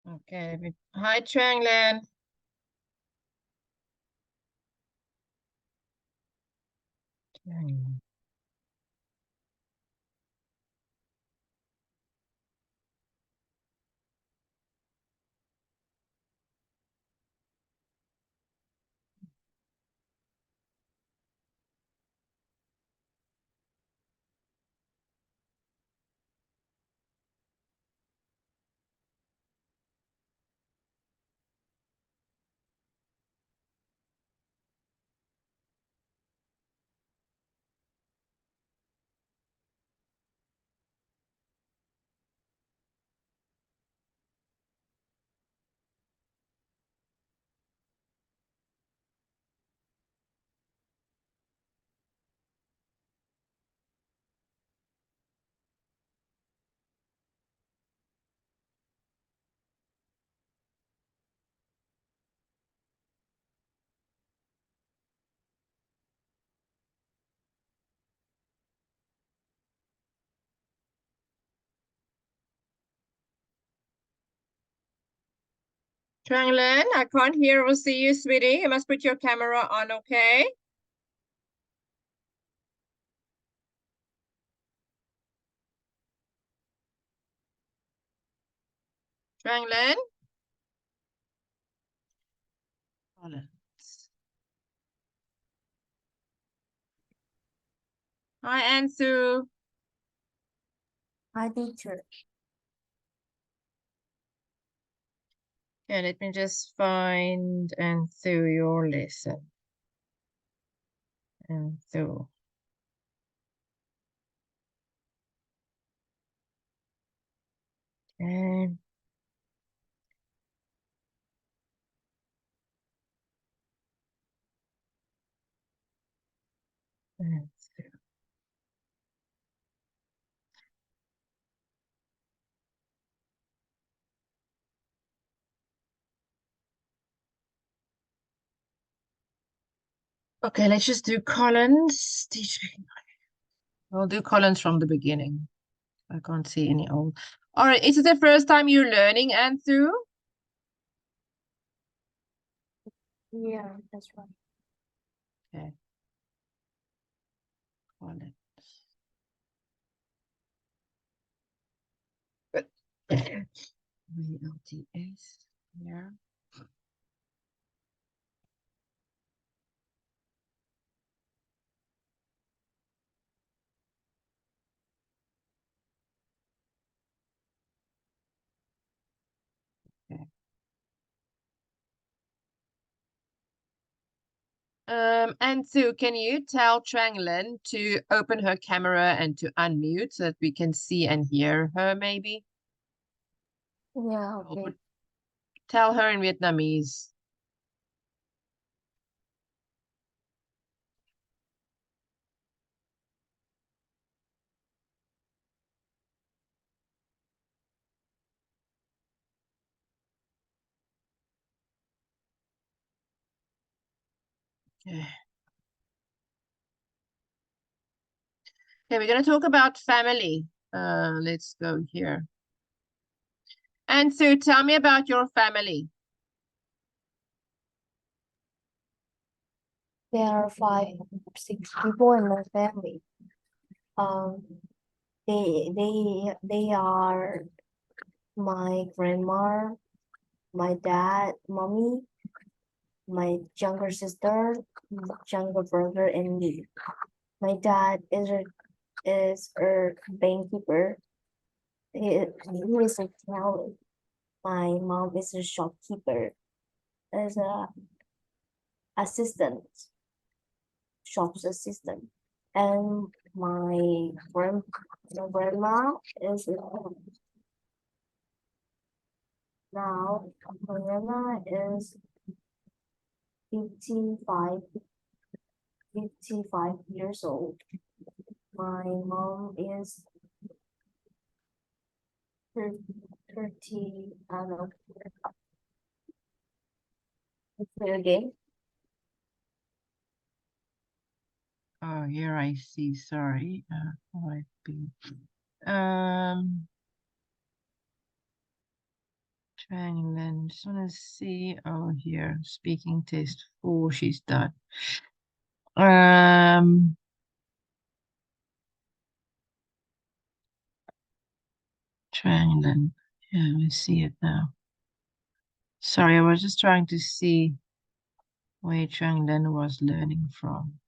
Okay. Hi, Trang. Trang, I can't hear or see you, sweetie. You must put your camera on, okay? Trang. Hi, Ansu. Hi, teacher. Yeah, let me just find Ansu your lesson. Ansu. Okay. Ansu. Okay, let's just do Collins. We'll do Collins from the beginning. I can't see any old. All right, is it the first time you're learning, Ansu? Yeah, that's right. Okay. Collins. IELTS. Yeah. Okay. And Sue, can you tell Tranglin to open her camera and to unmute so that we can see and hear her, maybe? Yeah, okay. Tell her in Vietnamese. Okay. Okay, we're going to talk about family. Let's go here. And Sue, tell me about your family. There are 5, 6 people in my family. Um, they are my grandma, my dad, mommy, my younger sister, younger brother, and me. My dad is a bankkeeper. He is a teller. My mom is a shopkeeper. As a assistant, shop's assistant. And my grandma is now my grandma is 55, 55 years old. My mom is 30, I don't know. Say again. Oh, here I see. Sorry. Might be. Um, Trang Lin. Just want to see. Oh, here. Speaking test 4. She's done. Trang Lin. Yeah, I see it now. Sorry, I was just trying to see where Trang Lin was learning from.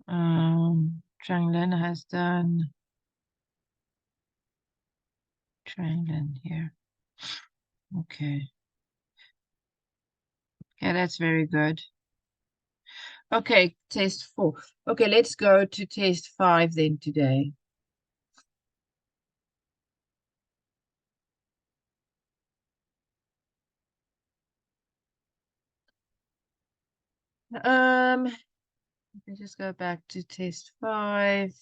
Trang Lin has done Trang Lin here. Okay. Yeah, that's very good. Okay, test 4. Okay, let's go to test 5 then today. Let me just go back to test 5.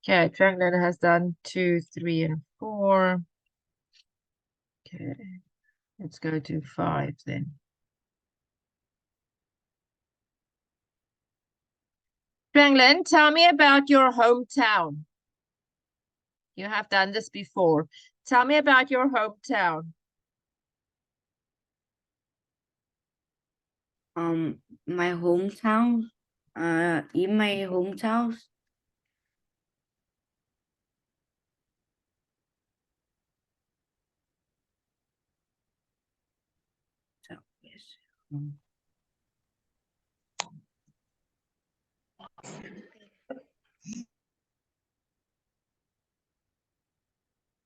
Okay, Trang Lin has done 2, 3, and 4. Okay, let's go to 5 then. Trang Lin, tell me about your hometown. You have done this before. Tell me about your hometown. My hometown. In my hometown. So yes.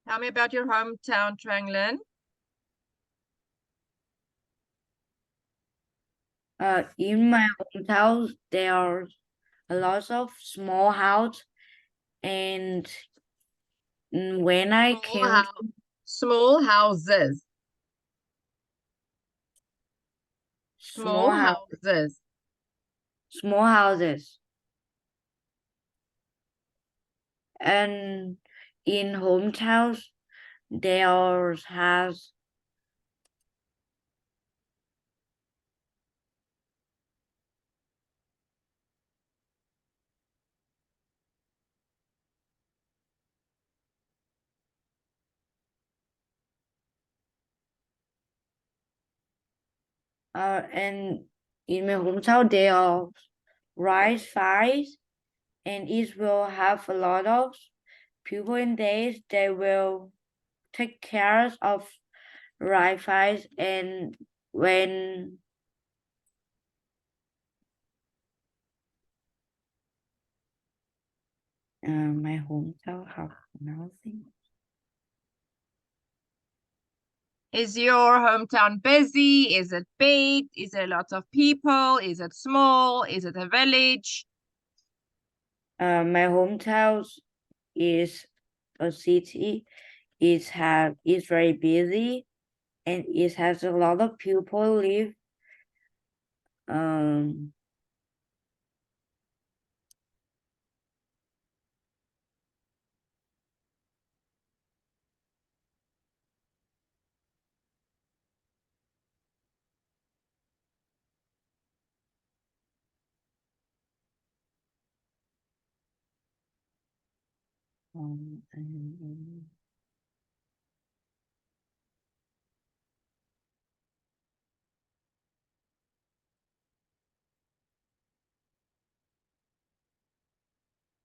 Tell me about your hometown, Trang Lin. In my hometown, there are a lot of small house, and when I came to Small houses. small houses. small houses, and in hometowns, there has and in my hometown there are rice fields, and it will have a lot of people in days. They will take care of rice fields, and when my hometown have nothing. Is your hometown busy? Is it big? Is there lots of people? Is it small? Is it a village? My hometown is a city. It's very busy, and it has a lot of people live.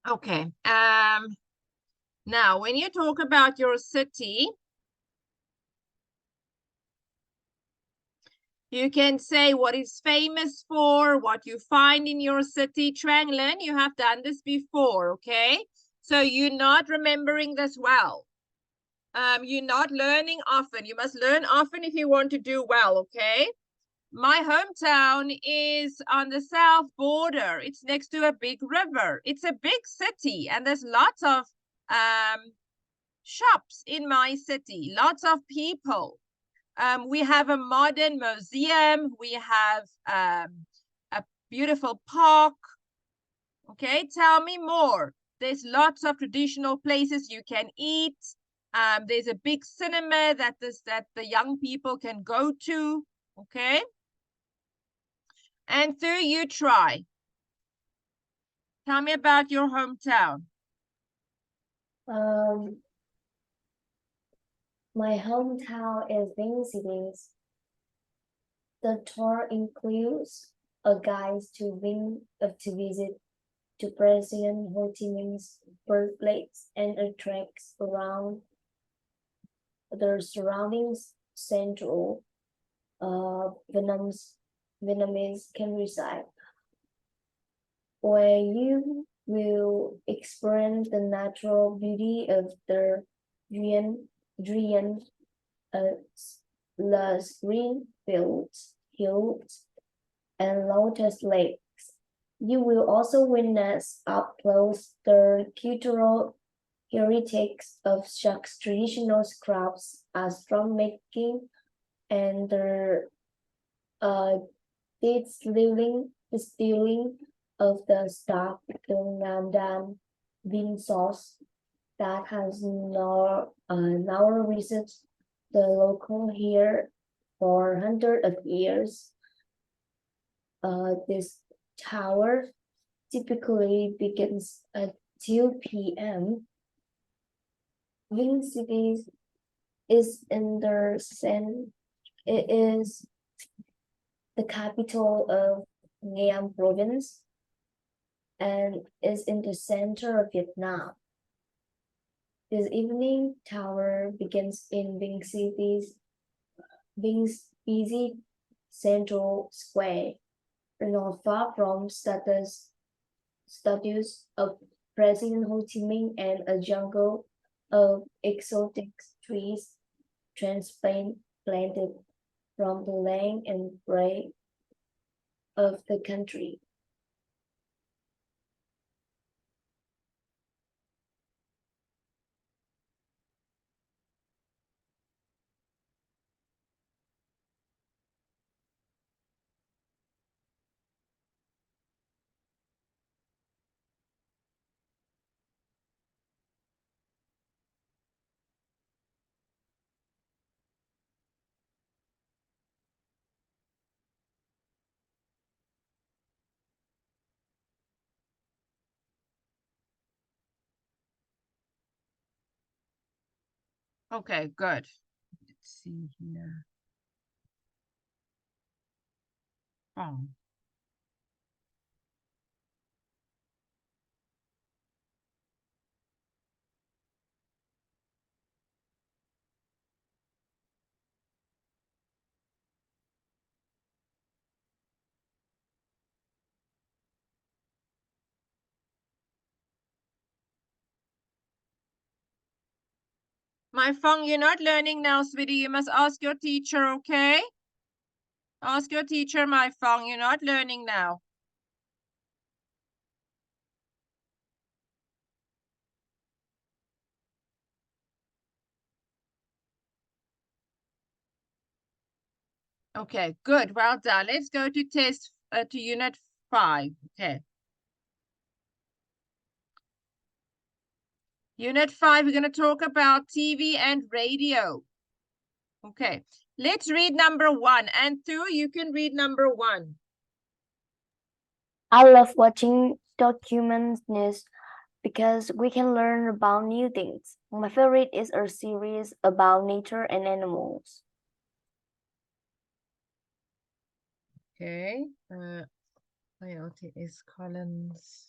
Okay. Now when you talk about your city, you can say what it's famous for, what you find in your city. Trang Lin, you have done this before, okay? So you're not remembering this well. You're not learning often. You must learn often if you want to do well, okay? My hometown is on the south border. It's next to a big river. It's a big city, and there's lots of shops in my city, lots of people. We have a modern museum. We have a beautiful park. Okay, tell me more. There's lots of traditional places you can eat. There's a big cinema that the young people can go to. Okay. And Thu, you try. Tell me about your hometown. My hometown is Vinh Cities. The tour includes a guide to visit to President Ho Chi Minh's birthplace and a treks around the surroundings central Vietnamese countryside, where you will experience the natural beauty of the Durian lush green fields, hills, and lotus lakes. You will also witness up close the cultural heritage of Shak's traditional crafts as drum making and the distilling of the stock Gyeonggandan bean sauce that has now reached the local here for hundreds of years. This tower typically begins at 2 p.m. Vinh City is in the it is the capital of Nghệ An province and is in the center of Vietnam. This evening tower begins in Ving's busy central square, not far from statues of President Ho Chi Minh and a jungle of exotic trees transplanted from the land and prey of the country. Okay, good. Let's see here. Oh. My Fong, you're not learning now, sweetie. You must ask your teacher, okay? Ask your teacher, my Fong. You're not learning now. Okay, good. Well done. Let's go to to unit 5. Okay. Unit 5, we're going to talk about TV and radio. Okay. Let's read number 1. And 2, you can read number 1. I love watching documentaries because we can learn about new things. My favorite is a series about nature and animals. Okay. IELTS Collins.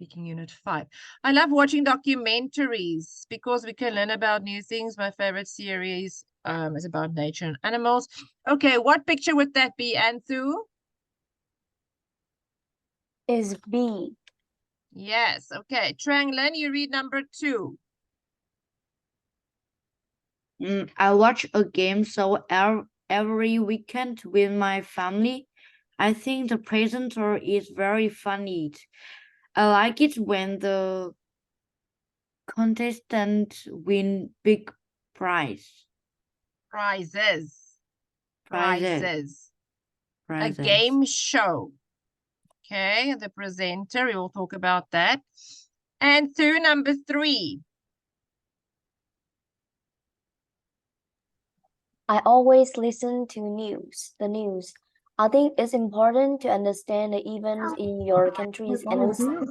Speaking unit 5. I love watching documentaries because we can learn about new things. My favorite series is about nature and animals. Okay, what picture would that be, Anthu? Is B. Yes, okay. Trang, you read number 2. I watch a game show every weekend with my family. I think the presenter is very funny. I like it when the contestants win big Prizes. prizes. A game show. Okay, the presenter, we will talk about that. And through number 3. I always listen to the news. I think it's important to understand the events in your countries and listen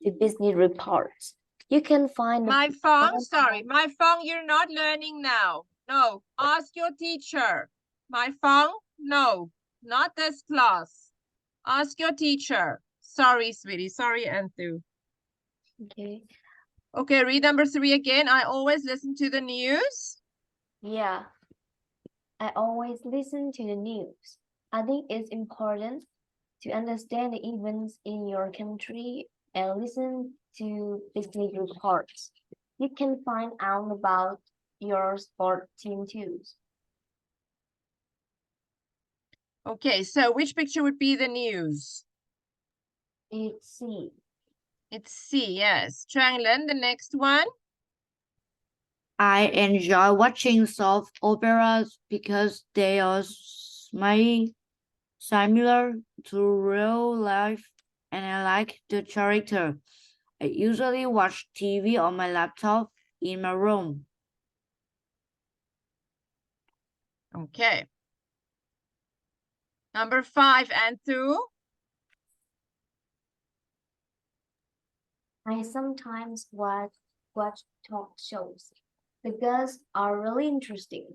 to business reports. You can find the My phone, phone sorry, my phone, you're not learning now. No, ask your teacher. My phone, no, not this class. Ask your teacher. Sorry, sweetie, sorry, Anthu. Okay. Okay, read number 3 again. I always listen to the news. Yeah. I always listen to the news. I think it's important to understand the events in your country and listen to business reports. You can find out about your sport team too. Okay, so which picture would be the news? It's C. It's C, yes. Tranglin, the next one. I enjoy watching soap operas because they are similar to real life and I like the character. I usually watch TV on my laptop in my room. Okay. Number 5, Anthu. I sometimes watch talk shows. The guests are really interesting.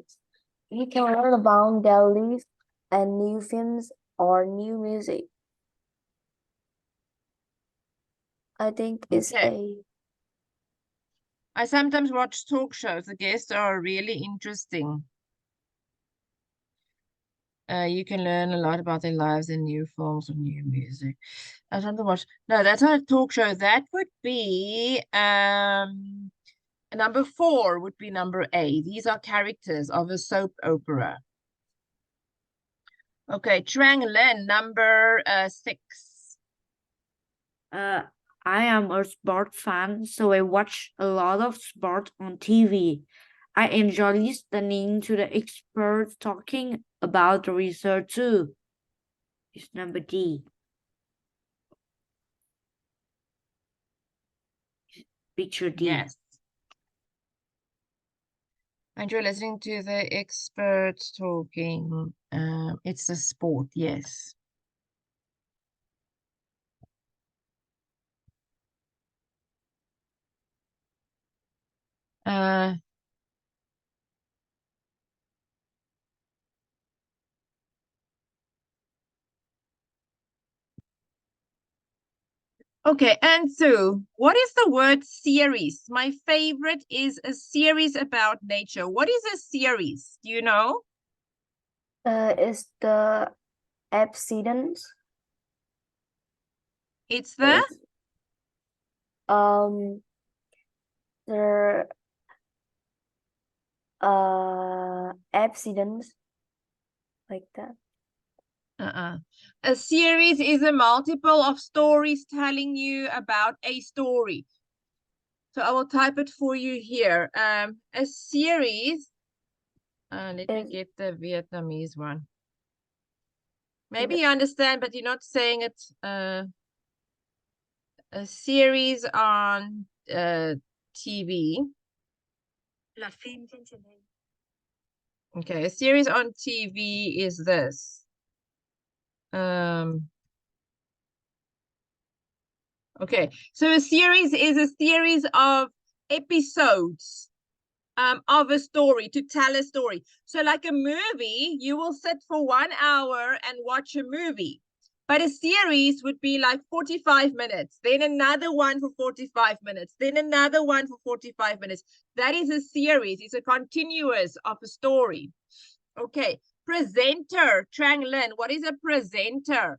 You can learn about their lives and new films or new music. I think it's Okay. A. I sometimes watch talk shows. The guests are really interesting. You can learn a lot about their lives and new films or new music. I sometimes watch. No, that's not a talk show. That would be number 4 would be number A. These are characters of a soap opera. Okay, Trang Len, number 6. I am a sport fan, so I watch a lot of sport on TV. I enjoy listening to the experts talking about the research too. It's number D. Picture D. Yes. And you're listening to the experts talking. It's a sport, yes. Okay, and so what is the word series? My favorite is a series about nature. What is a series? Do you know? Is the abstinence. It's the Um the abstinence like that. A series is a multiple of stories telling you about a story. So I will type it for you here. A series. Let me get the Vietnamese one. Maybe you understand, but you're not saying it. A series on TV. Okay, a series on TV is this. Okay, so a series is a series of episodes of a story, to tell a story. So like a movie, you will sit for 1 hour and watch a movie. But a series would be like 45 minutes, then another one for 45 minutes, then another one for 45 minutes. That is a series. It's a continuous of a story. Okay, presenter, Trang Lin. What is a presenter?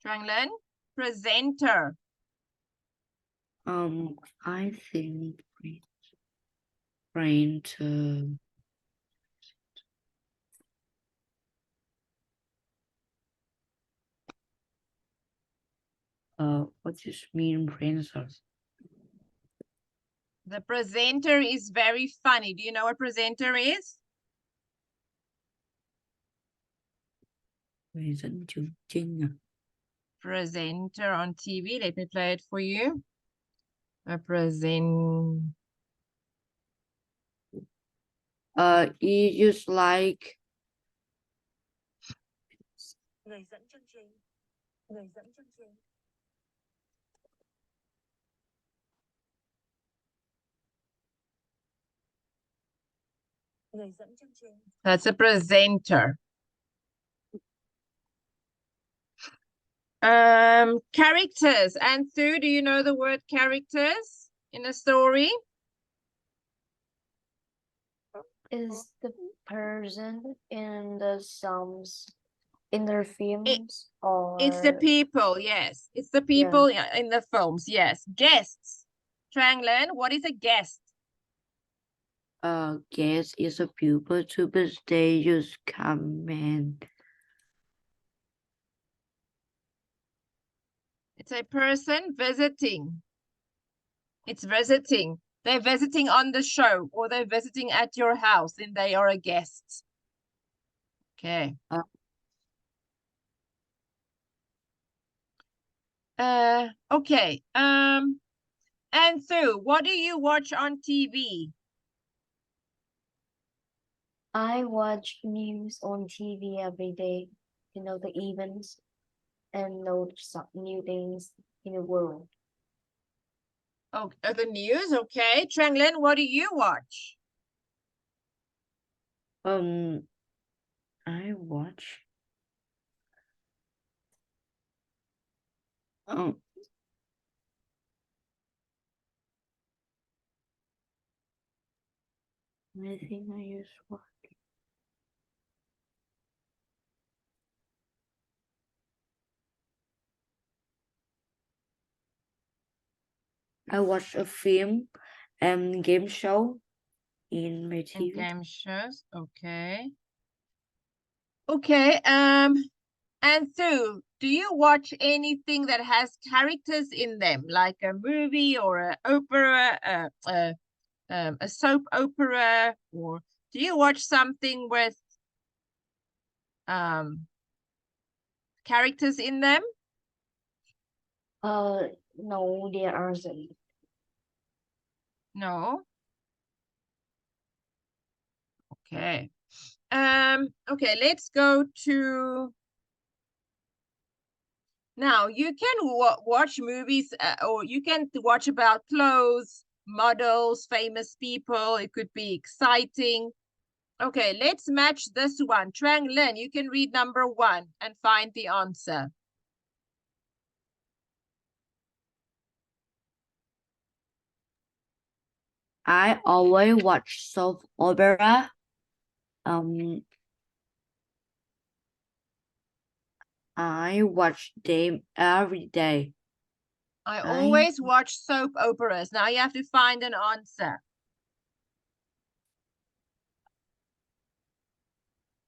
Trang Lin, presenter. I think brain to what does this mean brain cells? The presenter is very funny. Do you know what presenter is? Người dẫn chương trình à? Presenter on TV. Let me play it for you. A present. It's just like Người dẫn chương trình. Người dẫn chương trình. Người dẫn chương trình. That's a presenter. Characters. And Sue, do you know the word characters in a story? Is the person in the songs, in their films, or It's the people, yes. It's the people in the films, yes. Guests. Trang, what is a guest? Guest is a pupil to the stage use comment. It's a person visiting. It's visiting. They're visiting on the show or they're visiting at your house and they are a guest. Okay. Okay. And Sue, what do you watch on TV? I watch news on TV every day, you know, the events and know some new things in the world. Oh, the news, okay. Trang, what do you watch? I watch. I think I use what? I watch a film and game show in my TV. Game shows, okay. Okay, and Sue, do you watch anything that has characters in them, like a movie or an opera, a soap opera, or do you watch something with characters in them? No, there aren't. No. Okay. Okay, let's go to now. You can watch movies or you can watch about clothes, models, famous people. It could be exciting. Okay, let's match this one. Trang, you can read number 1 and find the answer. I always watch soap opera. I watch them every day. I always watch soap operas. Now you have to find an answer.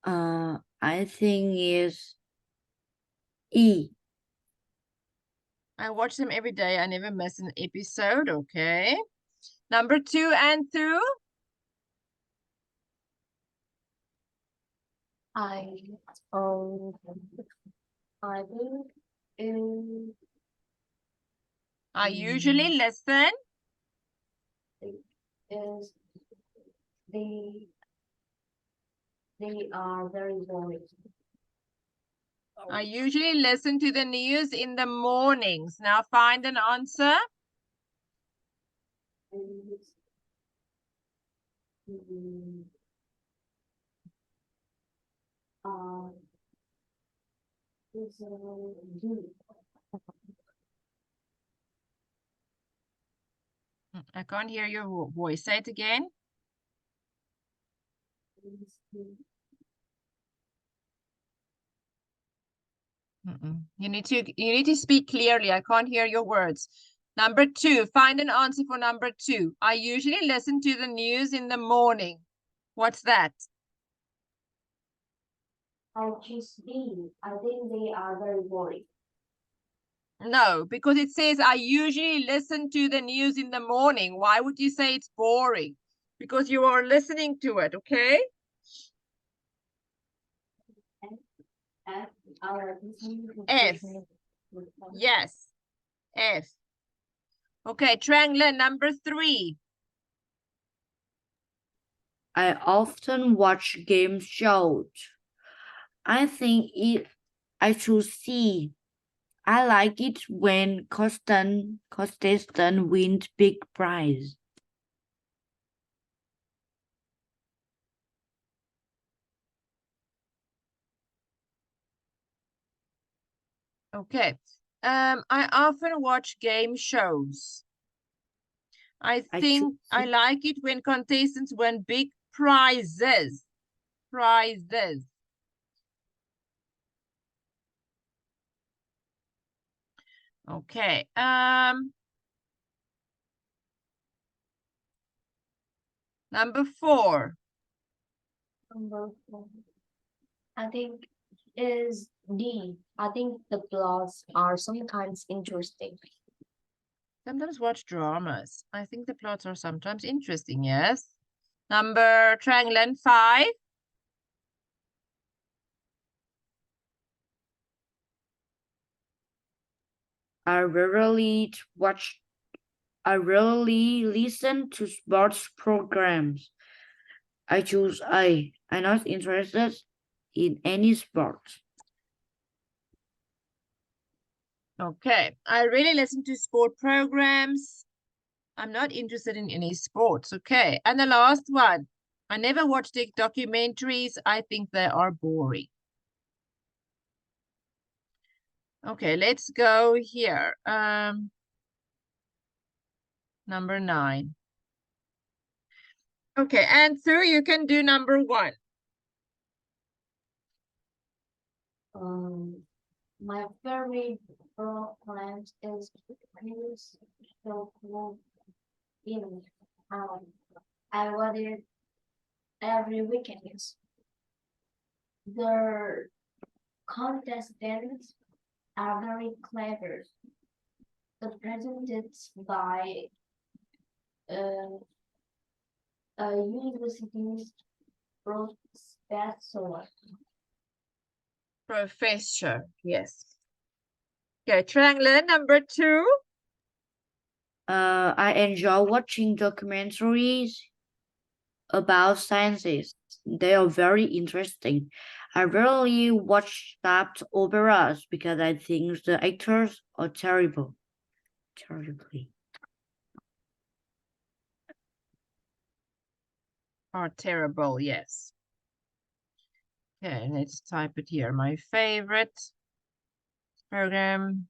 I think is E. I watch them every day. I never miss an episode. Okay. Number 2, and Sue. I think I usually listen. is they are very boring. I usually listen to the news in the mornings. Now find an answer. I can't hear your voice. Say it again. You need to speak clearly. I can't hear your words. Number 2, find an answer for number 2. I usually listen to the news in the morning. What's that? I'll choose B. I think they are very boring. No, because it says I usually listen to the news in the morning. Why would you say it's boring? Because you are listening to it, okay? F. Yes. F. Okay, Trang, number 3. I often watch game shows. I think I choose C. I like it when contestant wins big prize. Okay. I often watch game shows. I think I like it when contestants win big prizes. Prizes. Okay. Number 4. Number 4. I think is D. I think the plots are sometimes interesting. Sometimes watch dramas. I think the plots are sometimes interesting, yes. Number Trang 5. I rarely listen to sports programs. I choose A. I'm not interested in any sport. Okay. I really listen to sport programs. I'm not interested in any sports. Okay. And the last one. I never watch the documentaries. I think they are boring. Okay, let's go here. Number 9. Okay, and Sue, you can do number 1. My favorite program is news show in I watch it every weekend. The contestants are very clever. The presented by uh, a university's professor. Professor, yes. Okay, Trang number 2. I enjoy watching documentaries about sciences. They are very interesting. I rarely watch soap operas because I think the actors are terrible. Terribly. Are terrible, yes. Okay, let's type it here. My favorite program.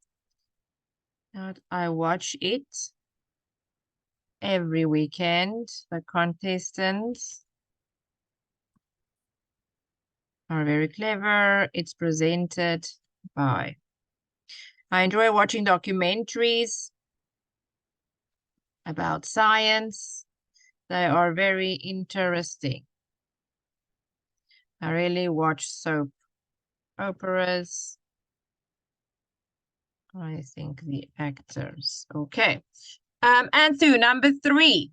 I watch it every weekend. The contestants are very clever. It's presented by. I enjoy watching documentaries about science. They are very interesting. I really watch soap operas. I think the actors. Okay. And Sue, number 3.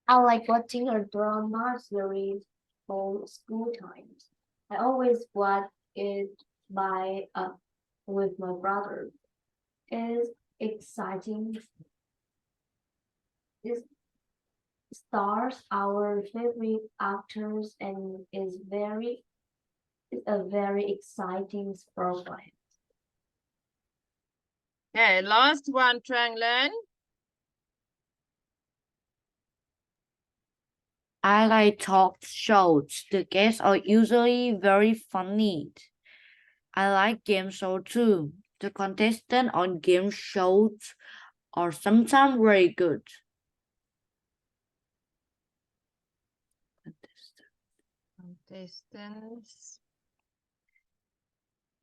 I like watching a drama series for school times. I always watch it by with my brother. It's exciting. It stars our favorite actors and it's a very exciting program. Okay, last one, Trang. I like talk shows. The guests are usually very funny. I like game shows too. The contestants on game shows are sometimes very good. Contestants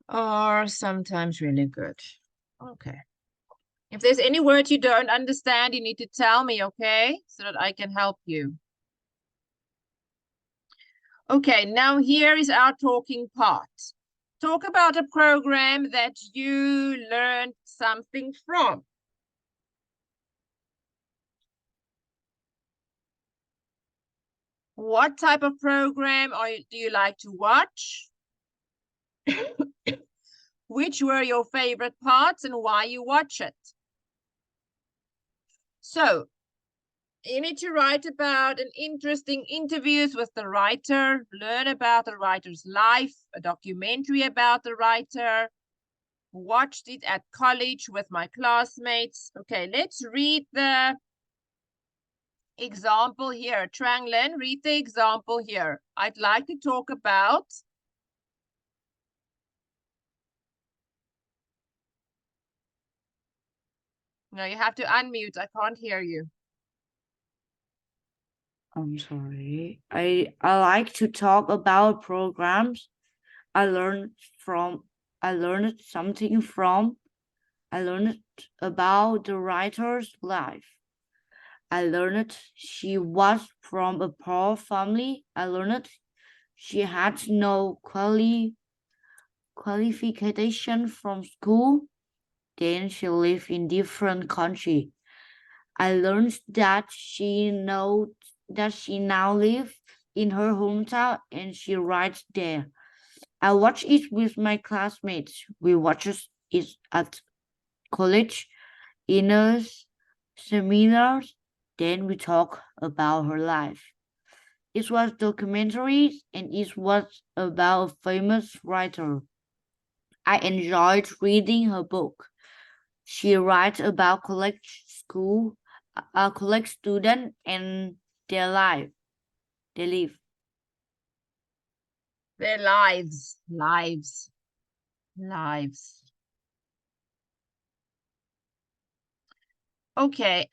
are sometimes really good. Okay. If there's any word you don't understand, you need to tell me, okay? So that I can help you. Okay, now here is our talking part. Talk about a program that you learned something from. What type of program do you like to watch? Which were your favorite parts and why you watch it? So, You need to write about an interesting interviews with the writer, learn about the writer's life, a documentary about the writer, watched it at college with my classmates. Okay, let's read the example here. Trang Lin, read the example here. I'd like to talk about no, you have to unmute. I can't hear you. I'm sorry. I like to talk about programs I learned something from. I learned about the writer's life. I learned she was from a poor family. I learned she had no qualification from school. Then she lived in different country. I learned that she now lives in her hometown and she writes there. I watch it with my classmates. We watch it at college, in seminars. Then we talk about her life. It was documentaries and it was about a famous writer. I enjoyed reading her book. She writes about college student and their life. They live. Their lives. Okay,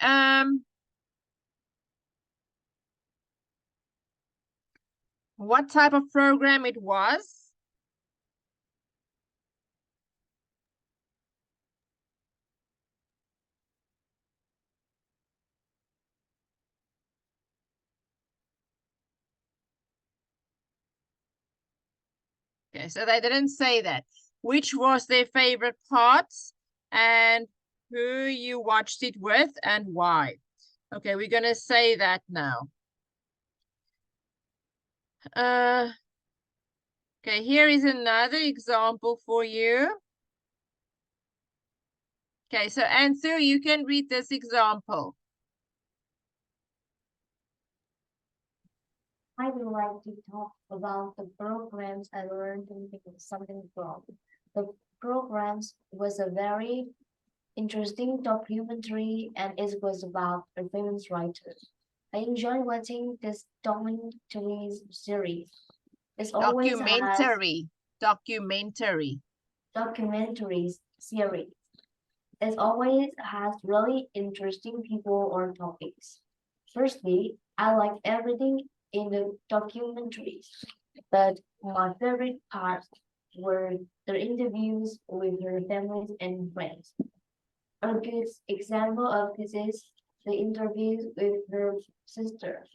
what type of program it was? Okay, so they didn't say that. Which was their favorite parts and who you watched it with and why? Okay, we're gonna say that now. Okay, here is another example for you. Okay, so Ansu, you can read this example. I would like to talk about the programs I learned something from. The programs was a very interesting documentary and it was about a famous writer. I enjoy watching this documentary series. It always has Documentary. documentaries series. It always has really interesting people or topics. Firstly, I like everything in the documentaries, but my favorite parts were the interviews with her families and friends. A good example of this is the interviews with her sister.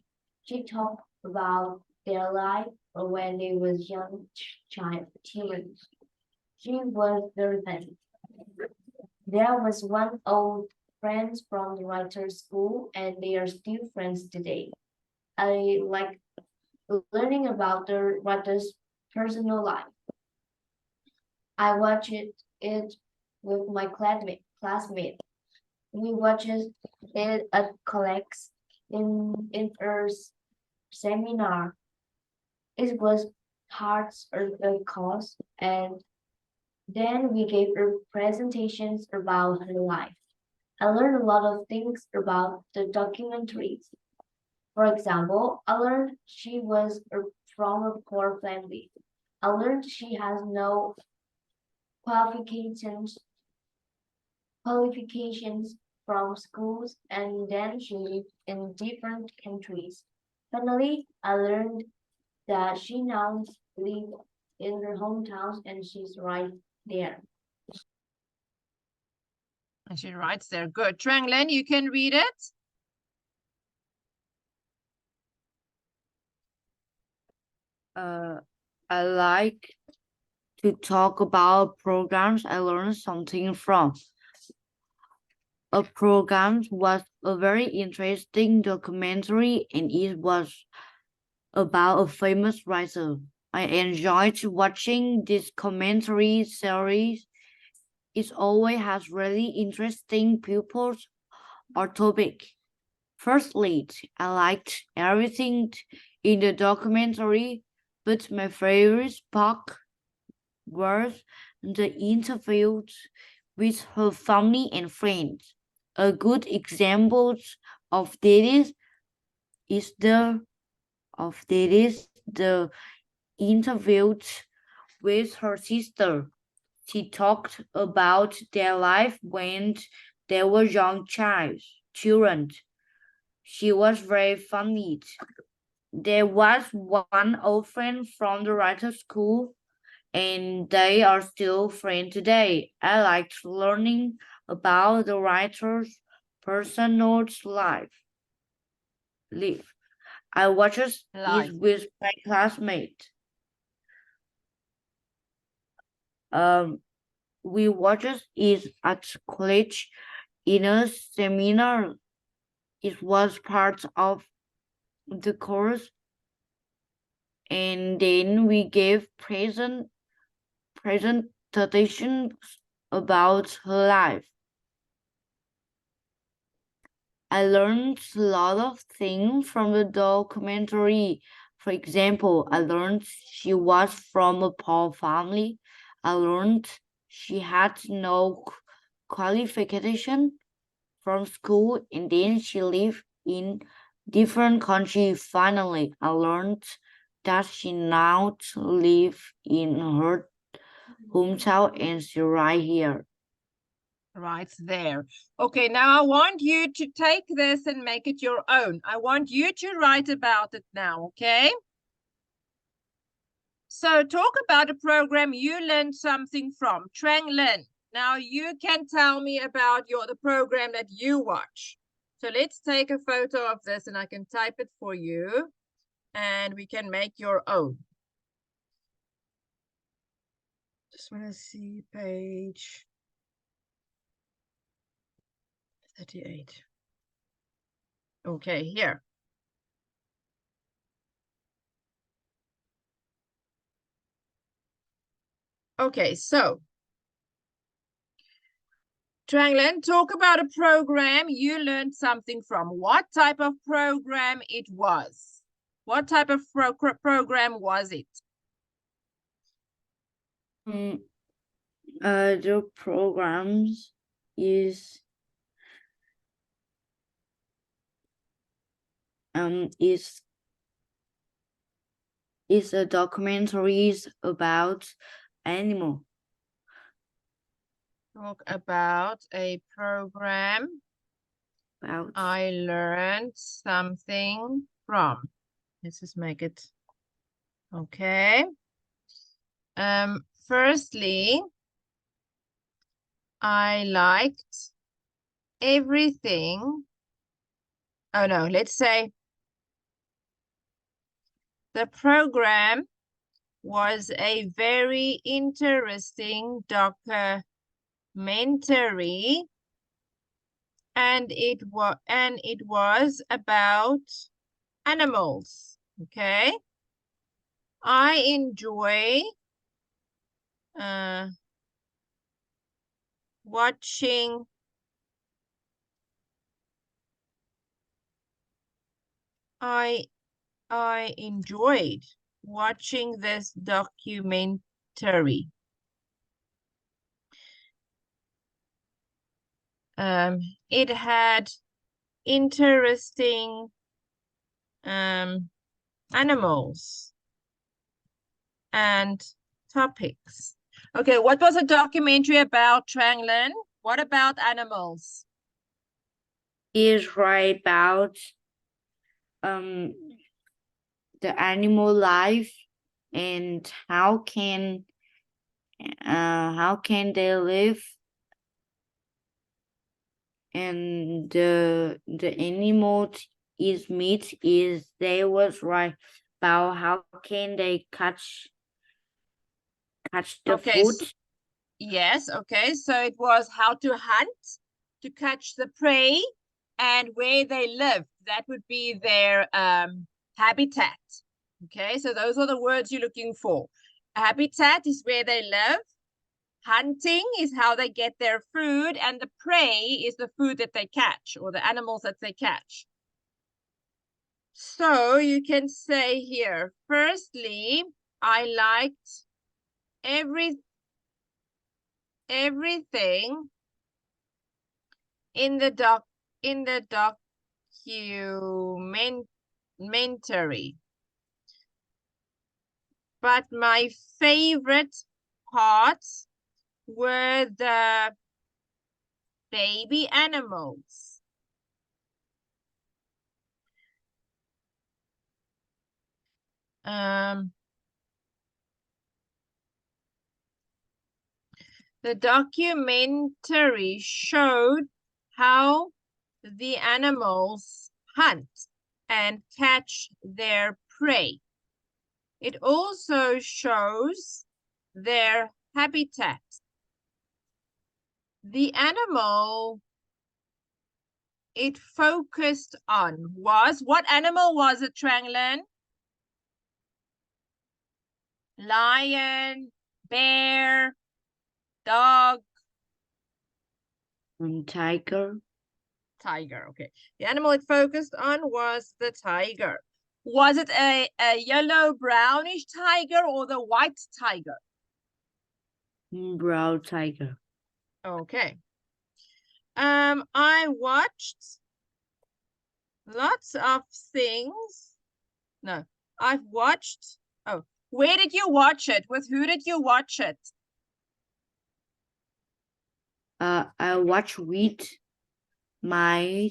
She talked about their life when they was young children. She was very funny. There was one old friend from the writer's school, and they are still friends today. I like learning about the writer's personal life. I watched it with my classmate. We watched it at collects in a seminar. It was hard of the course, and then we gave her presentations about her life. I learned a lot of things about the documentaries. For example, I learned she was from a poor family. I learned she has no qualifications from schools, and then she lived in different countries. Finally, I learned that she now lives in her hometown and she's right there. And she writes there. Good. Trang Lin, you can read it. I like to talk about programs I learned something from. A program was a very interesting documentary and it was about a famous writer. I enjoyed watching this commentary series. It always has really interesting people or topic. Firstly, I liked everything in the documentary, but my favorite part was the interviews with her family and friends. A good example of this is the interviews with her sister. She talked about their life when they were young children. She was very funny. There was one old friend from the writer school, and they are still friends today. I liked learning about the writer's personal life. I watched Life. it with my classmates. We watched it at college in a seminar. It was part of the course, and then we gave presentations about her life. I learned a lot of things from the documentary. For example, I learned she was from a poor family. I learned she had no qualification from school, and then she lived in different country. Finally, I learned that she now live in her hometown and she right here. Right there. Okay, now I want you to take this and make it your own. I want you to write about it now, okay? So talk about a program you learned something from. Trang Lin, now you can tell me about the program that you watch. So let's take a photo of this and I can type it for you and we can make your own. Just want to see page 38. Okay, here. Okay, so Trang Lin, talk about a program you learned something from. What type of program it was? What type of program was it? The programs is a documentaries about animal. Talk about a program About I learned something from. Let's just make it okay. Firstly, I liked everything. Oh no, let's say the program was a very interesting documentary, and it was about animals. Okay, I enjoy watching I enjoyed watching this documentary. It had interesting animals and topics. Okay, what was a documentary about, Trang Lin? What about animals? is right about the animal life and how can they live, and the animal is meat is they was right about how can they catch the Okay, food. Yes, okay, so it was how to hunt, to catch the prey, and where they live. That would be their habitat. Okay, so those are the words you're looking for. Habitat is where they live. Hunting is how they get their food, and the prey is the food that they catch or the animals that they catch. So you can say here, firstly, I liked everything in the documentary. But my favorite parts were the baby animals. The documentary showed how the animals hunt and catch their prey. It also shows their habitat. The animal it focused on was, what animal was it, Tranglin? Lion, bear, dog. Tiger. Tiger, okay. The animal it focused on was the tiger. Was it a yellow brownish tiger or the white tiger? Brown tiger. Okay. I watched lots of things. No, I've watched. Oh, where did you watch it? With who did you watch it? I watch with my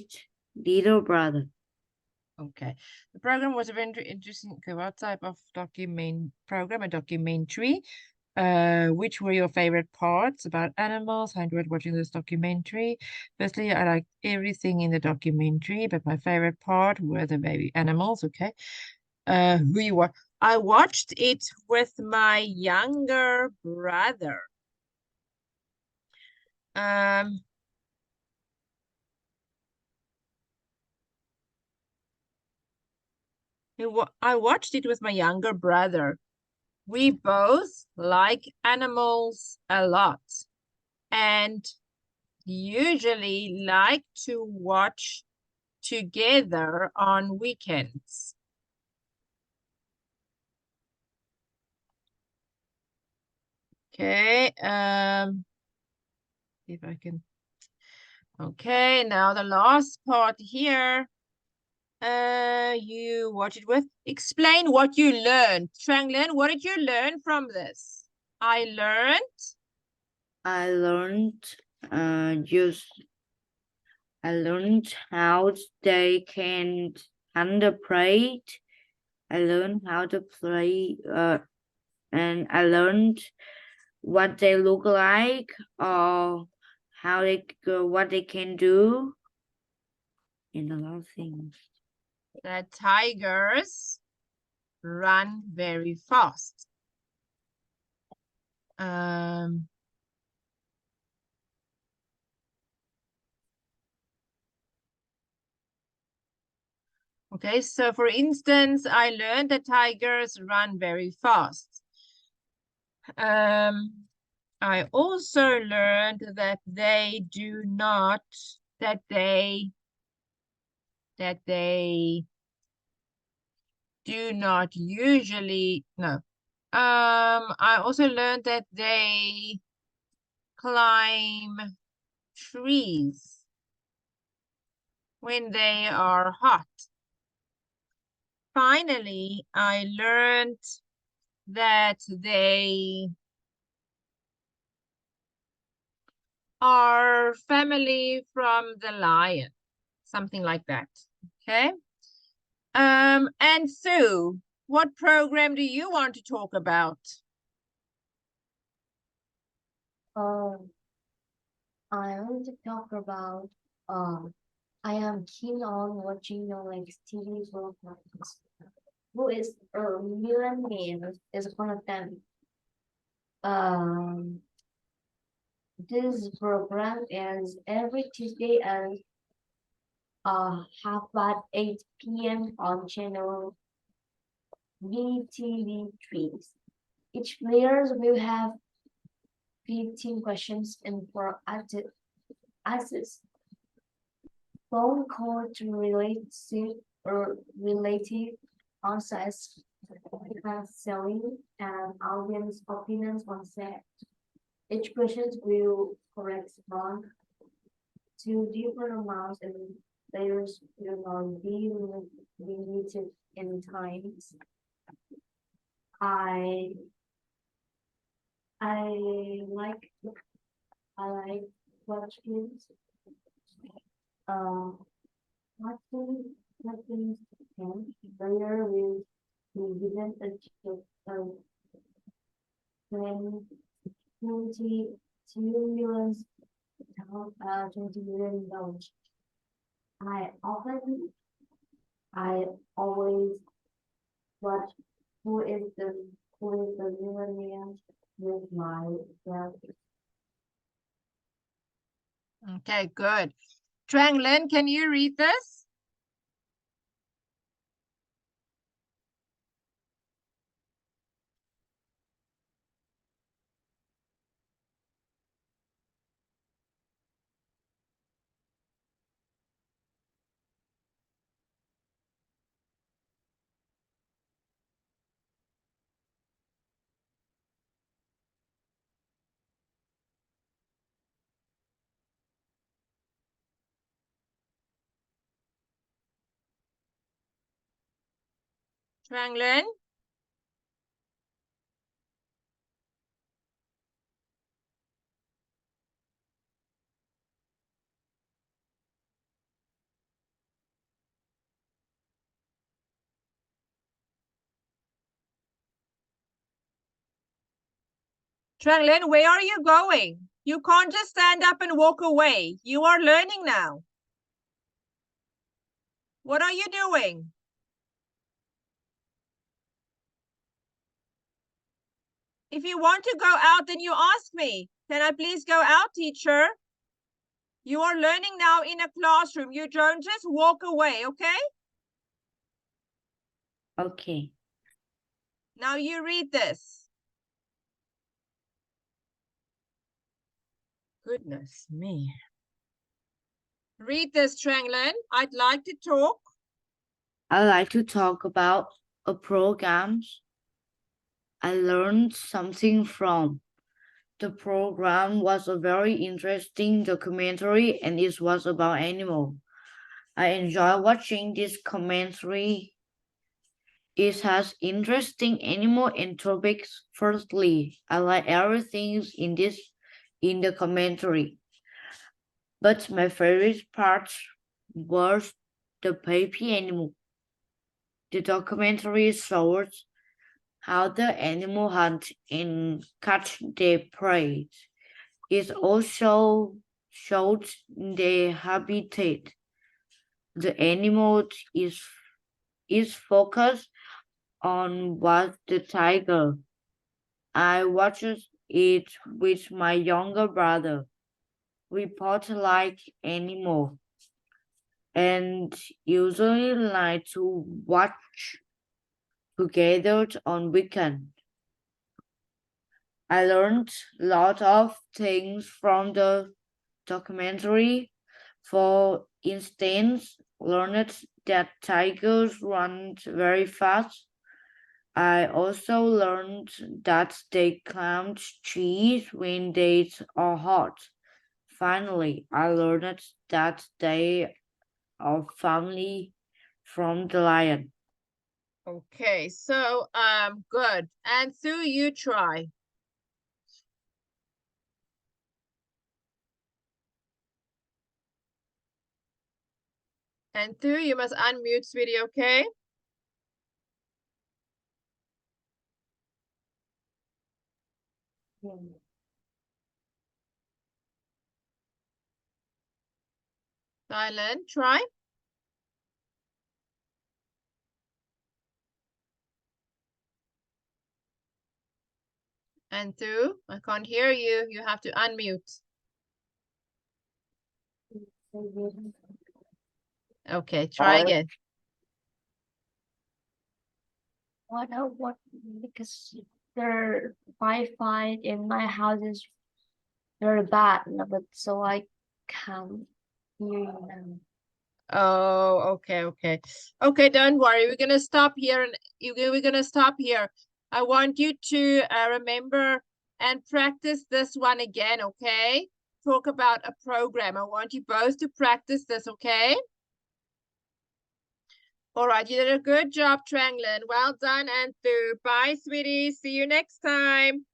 little brother. Okay. The program was a very interesting. Okay, what type of program? A documentary. Which were your favorite parts about animals? I enjoyed watching this documentary. Firstly, I liked everything in the documentary, but my favorite part were the baby animals. Okay. Who you were? I watched it with my younger brother. I watched it with my younger brother. We both like animals a lot and usually like to watch together on weekends. Okay, if I can. Okay, now the last part here. You watch it with. Explain what you learned. Tranglin, what did you learn from this? I learned how they can underplay. I learned how to play and I learned what they look like or how they go, what they can do, and a lot of things. that tigers run very fast. Okay, so for instance, I learned that tigers run very fast. I also learned that they do not, that they do not usually, no. I also learned that they climb trees when they are hot. Finally, I learned that they are family from the lion, something like that. Okay. And Sue, what program do you want to talk about? I want to talk about I am keen on watching like TV programs. Who is Million Man is one of them. This program is every Tuesday at half past 8 p.m. on channel VTV3. Each players will have 15 questions and for answers. Phone call to relate to or relative answers, selling and audience opinions on set. Each question will correspond to different amounts and layers will not be limited in times. I I like I like watching watching and layer will be given a of 22 million 20 million dollars. I often I always watch who is the millionaire with my dad. Okay, good. Trang Lin, can you read this? Trang Lin? Trang Lin, where are you going? You can't just stand up and walk away. You are learning now. What are you doing? If you want to go out, then you ask me. Can I please go out, teacher? You are learning now in a classroom. You don't just walk away, okay? Okay. Now you read this. Goodness me. Read this, Trang Lin. I'd like to talk. I like to talk about a program I learned something from. The program was a very interesting documentary and it was about animals. I enjoy watching this documentary. It has interesting animal and topics. Firstly, I like everything in the commentary. But my favorite part was the baby animal. The documentary shows how the animal hunt and catch their prey. It also showed their habitat. The animal is focused on was the tiger. I watched it with my younger brother. We both like animals and usually like to watch together on weekend. I learned a lot of things from the documentary. For instance, learned that tigers run very fast. I also learned that they climb trees when they are hot. Finally, I learned that they are family from the lion. Okay, so good. And Sue, you try. And Sue, you must unmute, sweetie, okay? Silent, try. And Sue, I can't hear you. You have to unmute. Okay, try again. What because their Wi-Fi in my house is very bad, but so I can't hear you now. Oh, okay, okay. Okay, don't worry. We're gonna stop here and we're gonna stop here. I want you to remember and practice this one again, okay? Talk about a program. I want you both to practice this, okay? All right, you did a good job, Trang Linh. Well done, Anthu. Bye, sweetie. See you next time.